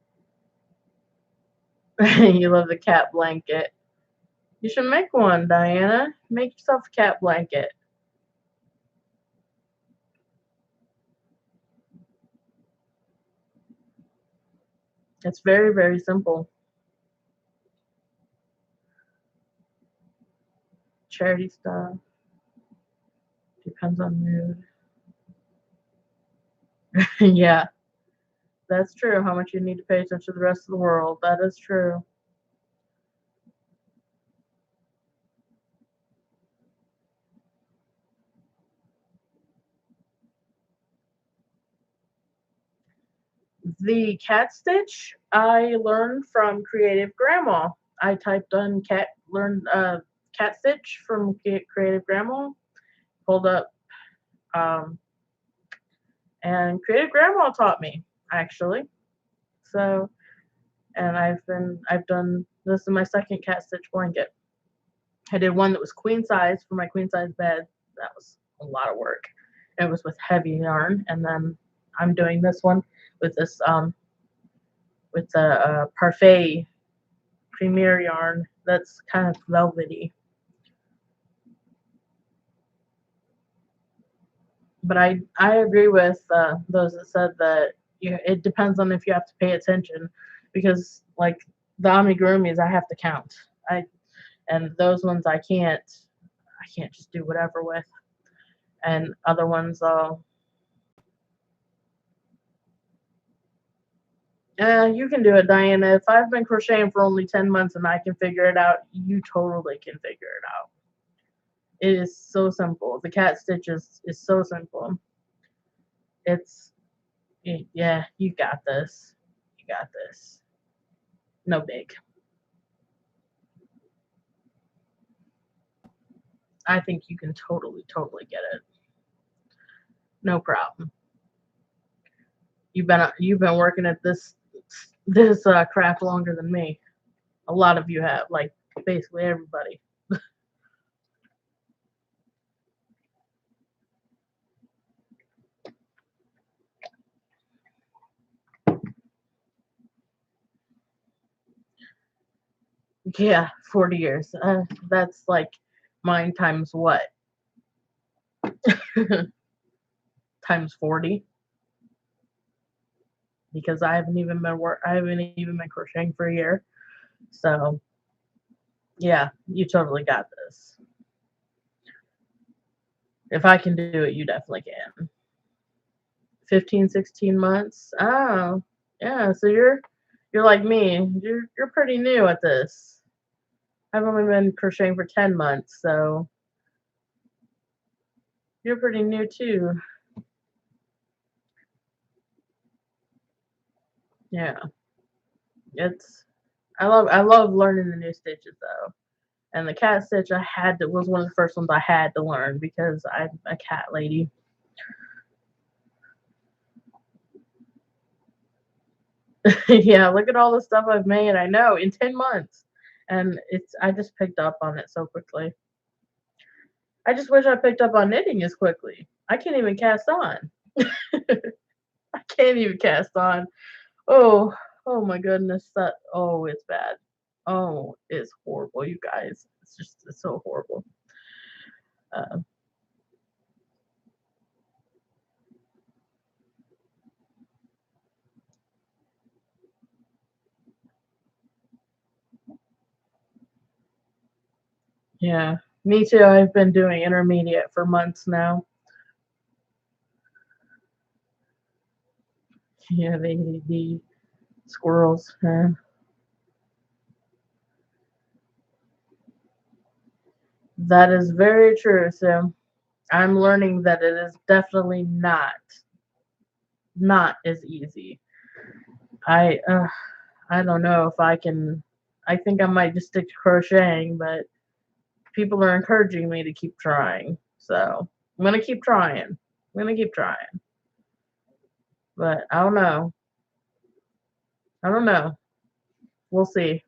You love the cat blanket. You should make one, Diana. Make yourself a cat blanket. It's very, very simple. Charity stuff. Depends on mood. Yeah, that's true. How much you need to pay attention to the rest of the world. That is true. The cat stitch I learned from Creative Grandma. I typed on cat stitch from Creative Grandma, pulled up, um, and Creative Grandma taught me actually. So, and I've done this is my second cat stitch blanket. I did one that was queen size for my queen size bed. That was a lot of work. It was with heavy yarn, and then I'm doing this one with this with a parfait premier yarn that's kind of velvety. But I agree with those that said that it depends on if you have to pay attention, because like the amigurumis I have to count. I and those ones I can't just do whatever with, and other ones you can do it, Diana. If I've been crocheting for only 10 months and I can figure it out, you totally can figure it out. It is so simple. The cat stitch is so simple. It's yeah, you got this. You got this. No big. I think you can totally get it. No problem. You've been working at this craft longer than me. A lot of you have, like basically everybody. Yeah, 40 years. That's like mine times what? Times 40, because I haven't even been crocheting for a year. So, yeah, you totally got this. If I can do it, you definitely can. 15, 16 months. Oh, yeah, so you're like me. You're pretty new at this. I've only been crocheting for 10 months, so you're pretty new too. Yeah. It's I love learning the new stitches though. And the cat stitch was one of the first ones I had to learn because I'm a cat lady. Yeah, look at all the stuff I've made. I know in 10 months. And it's I just picked up on it so quickly. I just wish I picked up on knitting as quickly. I can't even cast on. I can't even cast on. Oh, oh my goodness. It's bad. Oh, it's horrible, you guys. It's so horrible. Uh, yeah, me too. I've been doing intermediate for months now. Yeah, the squirrels. That is very true. So I'm learning that it is definitely not as easy. I I don't know if I can. I think I might just stick to crocheting, but people are encouraging me to keep trying. So I'm gonna keep trying. I'm gonna keep trying. But I don't know. I don't know. We'll see.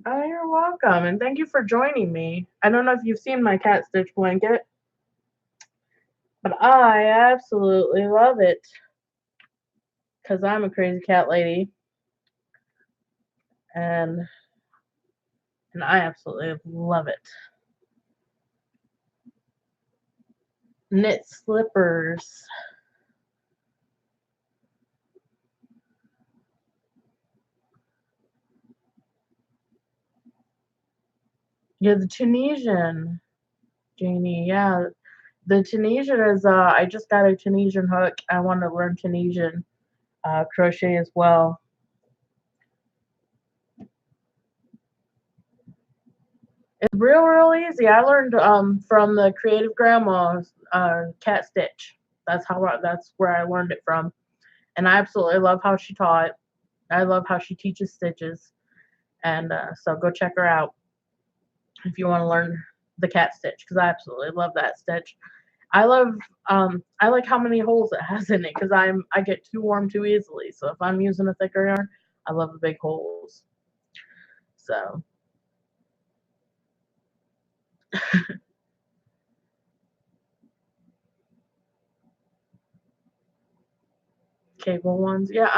Oh, you're welcome, and thank you for joining me. I don't know if you've seen my cat stitch blanket, but I absolutely love it because I'm a crazy cat lady, and I absolutely love it. Knit slippers. Yeah, the Tunisian, Janie. Yeah, the Tunisian is. I just got a Tunisian hook. I want to learn Tunisian crochet as well. It's real easy. I learned from the Creative Grandma's Cat Stitch. That's where I learned it from, and I absolutely love how she taught. I love how she teaches stitches, and so go check her out if you want to learn the cat stitch because I absolutely love that stitch. I like how many holes it has in it because I get too warm too easily. So if I'm using a thicker yarn, I love the big holes. So cable ones, yeah,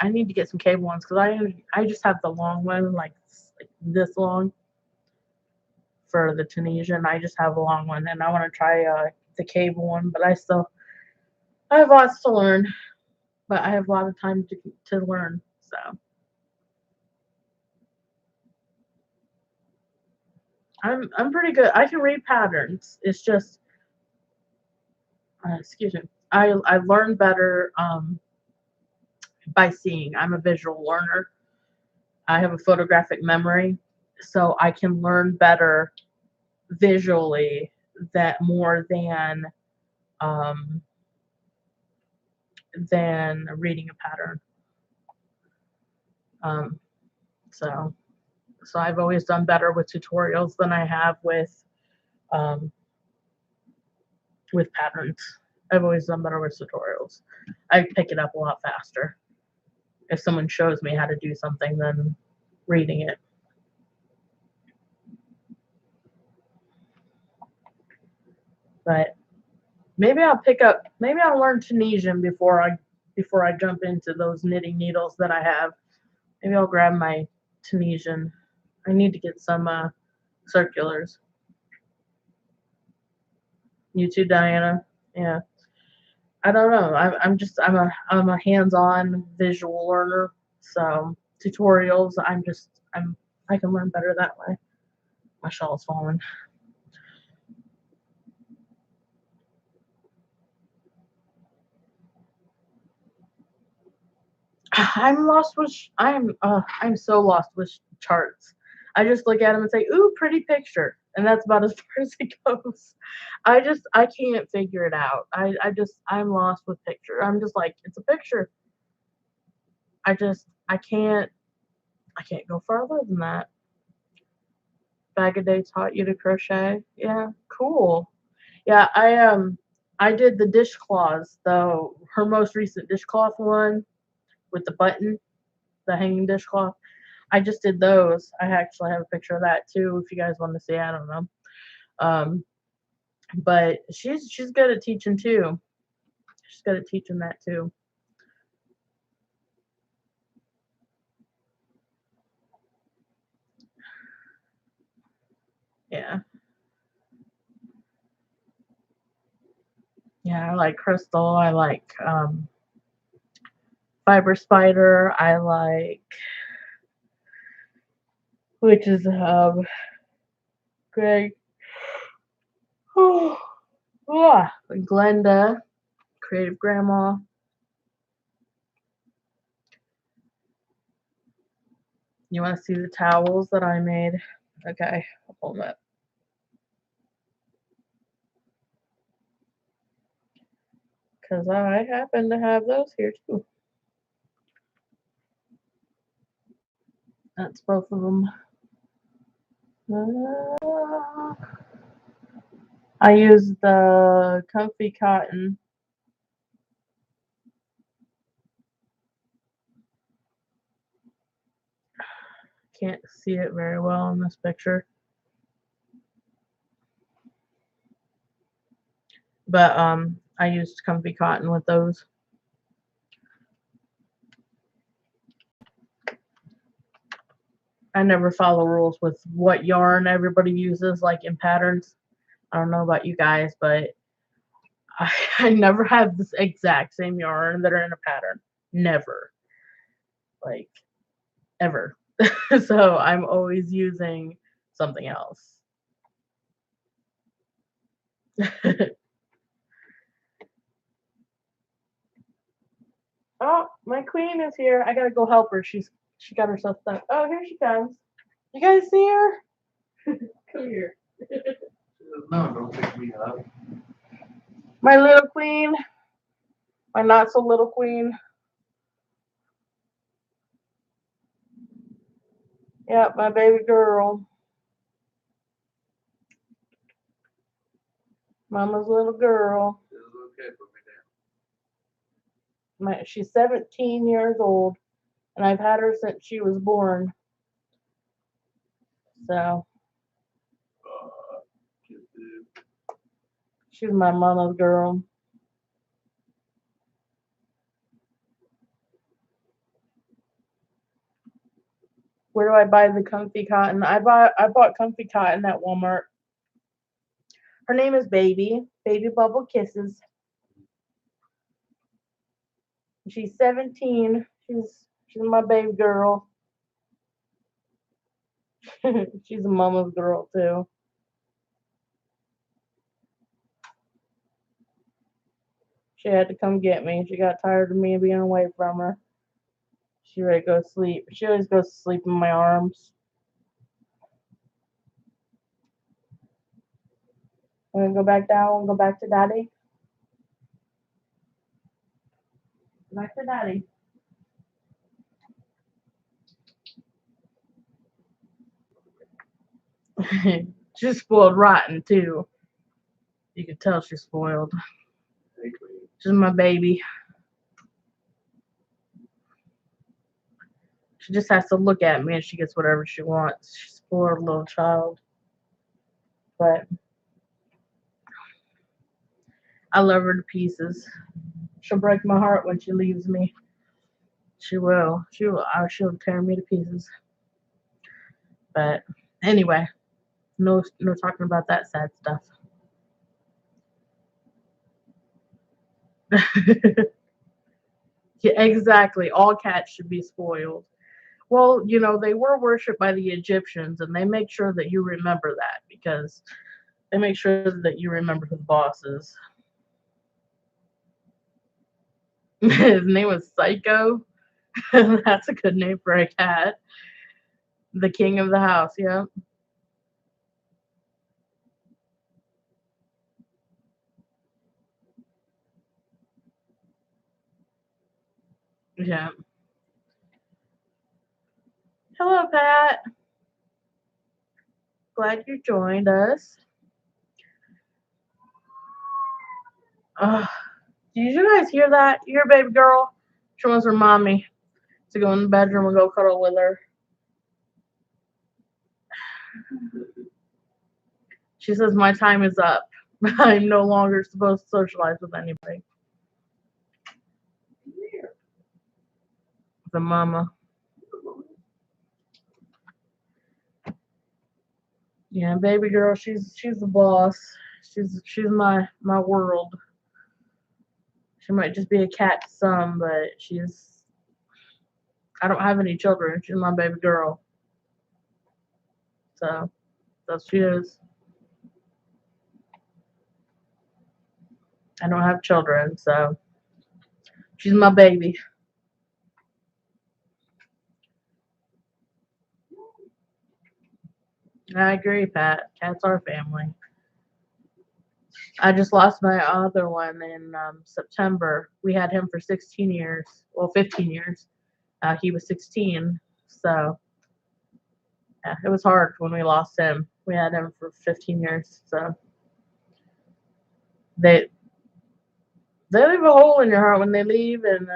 I need to get some cable ones because I just have the long one like this long for the Tunisian. I just have a long one and I want to try the cable one, but I have lots to learn, but I have a lot of time to learn. So I'm pretty good. I can read patterns. It's just excuse me. I learn better by seeing. I'm a visual learner. I have a photographic memory, so I can learn better visually that more um, than reading a pattern. Um, so so I've always done better with tutorials than I have um, with patterns. I've always done better with tutorials. I pick it up a lot faster if someone shows me how to do something than reading it. But maybe I'll learn Tunisian before I jump into those knitting needles that I have. Maybe I'll grab my Tunisian. I need to get some circulars. You too, Diana. Yeah. I don't know. I'm a hands-on visual learner. So tutorials, I can learn better that way. My shawl's falling. I'm so lost with charts. I just look at them and say, "Ooh, pretty picture," and that's about as far as it goes. I can't figure it out. I'm lost with picture. I'm just like, it's a picture. I can't go further than that. Bag a Day taught you to crochet. Yeah, cool. Yeah, I did the dishcloths though. Her most recent dishcloth one with the button, the hanging dishcloth. I just did those. I actually have a picture of that too if you guys want to see. I don't know. Um, but she's good at teaching too. She's good at teaching that too. Yeah. Yeah, I like Crystal. I like Fiber Spider. I like, which is Greg. Glenda, Creative Grandma. You want to see the towels that I made? Okay, I'll pull them up. Because I happen to have those here too. That's both of them. I use the Comfy Cotton. Can't see it very well in this picture. But I used Comfy Cotton with those. I never follow rules with what yarn everybody uses, like in patterns. I don't know about you guys, but I never have this exact same yarn that are in a pattern. Never. Like, ever. So I'm always using something else. Oh, my queen is here. I gotta go help her. She got herself stuck. Oh, here she comes. You guys see her? Come here. No, don't pick me up. My little queen. My not so little queen. Yep, my baby girl. Mama's little girl. It was okay, put me down. She's 17 years old, and I've had her since she was born. So she's my mama's girl. Where do I buy the Comfy Cotton? I bought Comfy Cotton at Walmart. Her name is Baby Bubble Kisses. She's 17. She's my baby girl. She's a mama's girl too. She had to come get me. She got tired of me being away from her. She ready to go to sleep. She always goes to sleep in my arms. I'm gonna go back down and go back to Daddy. Back to Daddy. She's spoiled rotten too. You can tell she's spoiled. She's my baby. She just has to look at me and she gets whatever she wants. She's a spoiled little child. But I love her to pieces. She'll break my heart when she leaves me. She will. She'll tear me to pieces. But anyway, no talking about that sad stuff. Yeah, exactly. All cats should be spoiled. Well, they were worshipped by the Egyptians, and they make sure that you remember that because they make sure that you remember who the boss is. His name was Psycho. That's a good name for a cat. The king of the house, yeah. Yeah. Hello, Pat. Glad you joined us. Did you guys hear that? You hear baby girl? She wants her mommy to go in the bedroom and go cuddle with her. She says, my time is up. I'm no longer supposed to socialize with anybody. The mama. Yeah, baby girl, she's the boss. She's my world. She might just be a cat to some, but she's I don't have any children. She's my baby girl. So that's what she is. I don't have children, so she's my baby. I agree, Pat. Cats are family. I just lost my other one in September. We had him for 16 years. Well, 15 years. He was 16. So yeah, it was hard when we lost him. We had him for 15 years. So they they leave a hole in your heart when they leave, and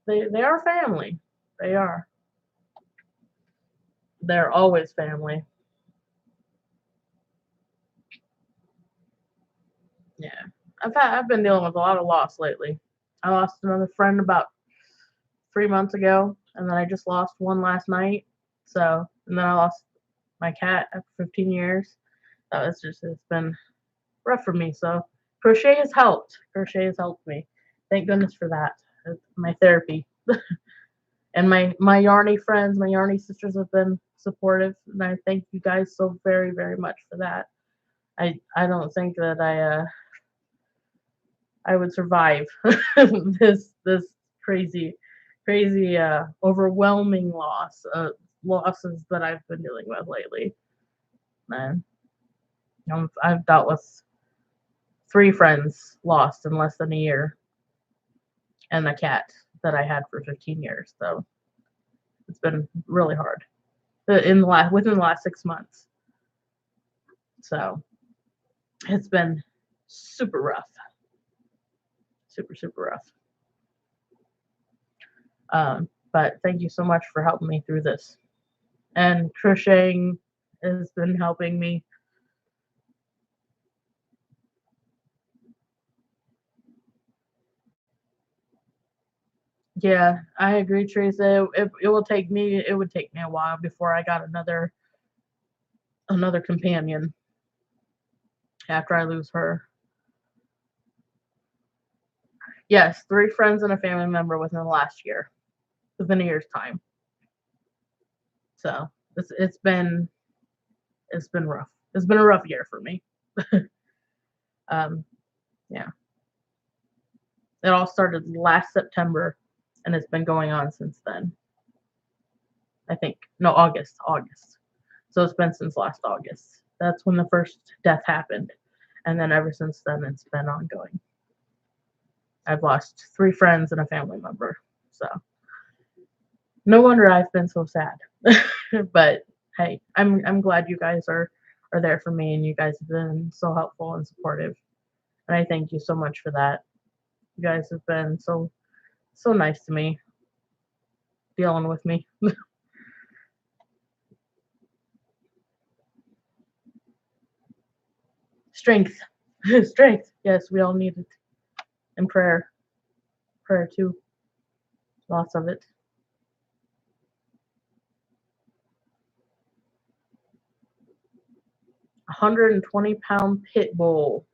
they are family. They are. They're always family. Yeah, I've been dealing with a lot of loss lately. I lost another friend about 3 months ago, and then I just lost one last night. So, and then I lost my cat after 15 years. It's been rough for me. So, crochet has helped. Crochet has helped me. Thank goodness for that. It's my therapy. And my Yarny friends, my Yarny sisters have been supportive, and I thank you guys so very very much for that. I don't think that I would survive this crazy overwhelming losses that I've been dealing with lately. Man, I've dealt with 3 friends lost in less than a year, and a cat that I had for 15 years. So it's been really hard within the last 6 months. So it's been super rough, super rough. But thank you so much for helping me through this. And crocheting has been helping me. Yeah, I agree, Teresa. It will take me. It would take me a while before I got another companion after I lose her. Yes, 3 friends and a family member within the last year, within a year's time. So it's been rough. It's been a rough year for me. um, yeah, it all started last September, and it's been going on since then. I think no August. So it's been since last August. That's when the first death happened, and then ever since then it's been ongoing. I've lost 3 friends and a family member. So no wonder I've been so sad. But hey, I'm glad you guys are there for me, and you guys have been so helpful and supportive. And I thank you so much for that. You guys have been so nice to me, dealing with me. Strength. Strength. Yes, we all need it. And prayer. Prayer too. Lots of it. 120-pound pit bull.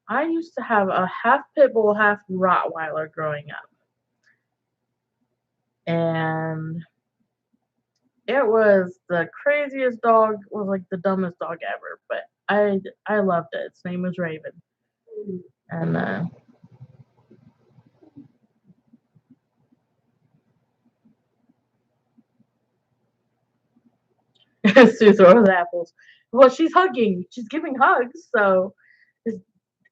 I used to have a half pit bull, half Rottweiler growing up. And it was the craziest dog, was like the dumbest dog ever, but I loved it. Its name was Raven. And Sue throws apples. Well, she's hugging. She's giving hugs. So is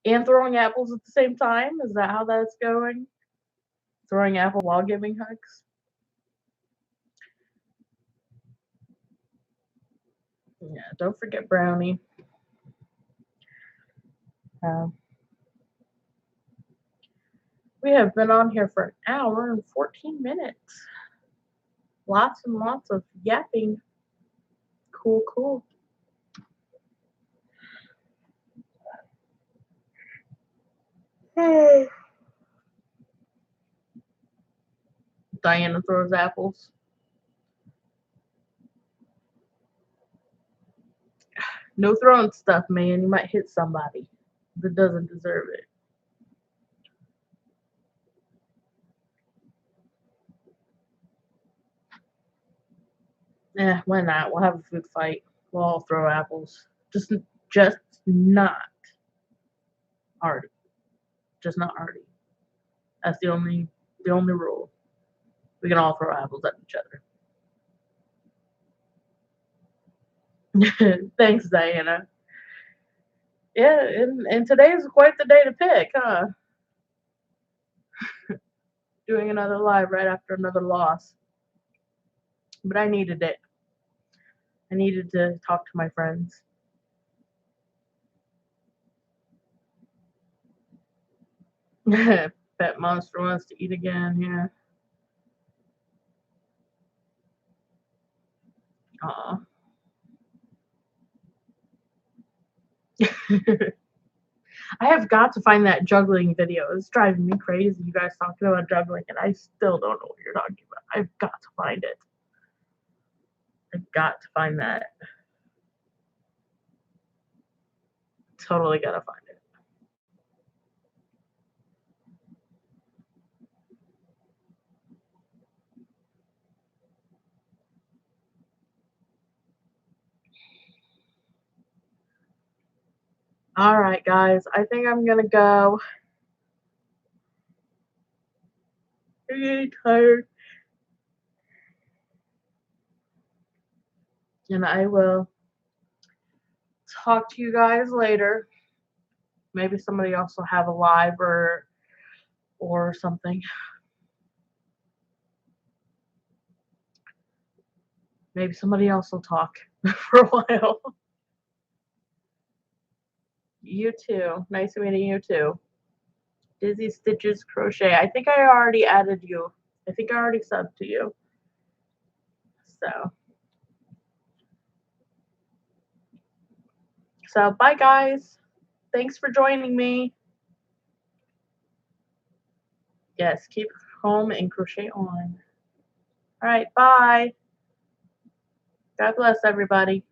Anne throwing apples at the same time? Is that how that's going? Throwing apples while giving hugs? Yeah, don't forget Brownie. Um, we have been on here for an hour and 14 minutes. Lots and lots of yapping. Cool, cool. Diana throws apples. No throwing stuff, man. You might hit somebody that doesn't deserve it. Why not? We'll have a food fight. We'll all throw apples. Just not Artie. Just not Artie. That's the only rule. We can all throw apples at each other. Thanks, Diana. Yeah, and today is quite the day to pick, huh? Doing another live right after another loss. But I needed it. I needed to talk to my friends. Pet Monster wants to eat again, yeah. Aw. I have got to find that juggling video. It's driving me crazy. You guys talking about juggling, and I still don't know what you're talking about. I've got to find it. I've got to find that. Totally gotta find it. All right, guys. I think I'm gonna go. I'm getting tired. And I will talk to you guys later. Maybe somebody else will have a live or something. Maybe somebody else will talk for a while. You too. Nice meeting you too. Dizzy Stitches Crochet. I think I already added you. I think I already subbed to you. So bye guys. Thanks for joining me. Yes, keep home and crochet on. All right, bye. God bless everybody.